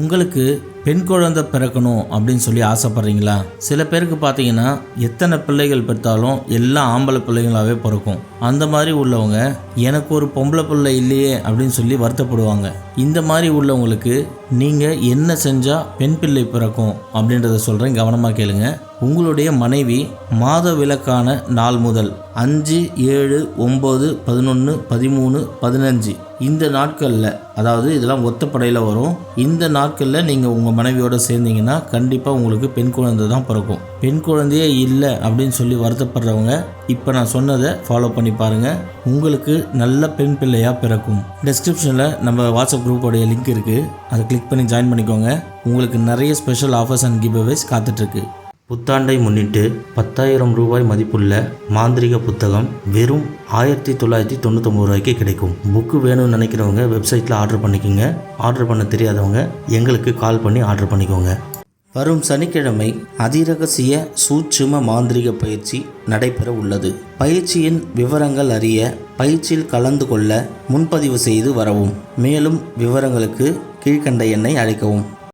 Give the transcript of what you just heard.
உங்களுக்கு பெண் குழந்தை பிறக்கணும் அப்படின்னு சொல்லி ஆசைப்பட்றீங்களா? சில பேருக்கு பார்த்தீங்கன்னா எத்தனை பிள்ளைகள் பெற்றாலும் எல்லாம் ஆம்பளை பிள்ளைங்களாகவே பிறக்கும். அந்த மாதிரி உள்ளவங்க எனக்கு ஒரு பொம்பளை பிள்ளை இல்லையே அப்படின்னு சொல்லி வருத்தப்படுவாங்க. இந்த மாதிரி உள்ளவங்களுக்கு நீங்கள் என்ன செஞ்சால் பெண் பிள்ளை பிறக்கும் அப்படின்றத சொல்கிறேன், கவனமாக கேளுங்க. உங்களுடைய மனைவி மாத விலக்கான நாள் முதல் 5, 7, 9, 11, 13, 15 இந்த நாட்களில், அதாவது இதெல்லாம் ஒத்தப்படையில் வரும். இந்த நாட்களில் நீங்கள் உங்கள் மனைவியோடு சேர்ந்தீங்கன்னா கண்டிப்பாக உங்களுக்கு பெண் குழந்தை தான் பிறக்கும். பெண் குழந்தையே இல்லை அப்படின்னு சொல்லி வருத்தப்படுறவங்க இப்போ நான் சொன்னதை ஃபாலோ பண்ணி பாருங்கள், உங்களுக்கு நல்ல பெண் பிள்ளையாக பிறக்கும். டிஸ்கிரிப்ஷனில் நம்ம வாட்ஸ்அப் குரூப்போடைய லிங்க் இருக்குது, அதை கிளிக் பண்ணி ஜாயின் பண்ணிக்கோங்க. உங்களுக்கு நிறைய ஸ்பெஷல் ஆஃபர்ஸ் அண்ட் கிவ்அவேஸ் காத்துட்ருக்கு. புத்தாண்டை முன்னிட்டு 10,000 ரூபாய் மதிப்புள்ள மாந்திரிக புத்தகம் வெறும் 1999 ரூபாய்க்கு கிடைக்கும். புக்கு வேணும்னு நினைக்கிறவங்க வெப்சைட்டில் ஆர்டர் பண்ணிக்கோங்க. ஆர்டர் பண்ண தெரியாதவங்க எங்களுக்கு கால் பண்ணி ஆர்டர் பண்ணிக்கோங்க. வரும் சனிக்கிழமை அதிரகசிய சூட்சும மாந்திரிக பயிற்சி நடைபெற உள்ளது. பயிற்சியின் விவரங்கள் அறிய பயிற்சியில் கலந்து கொள்ள முன்பதிவு செய்து வரவும். மேலும் விவரங்களுக்கு கீழ்க்கண்ட எண்ணை அழைக்கவும்.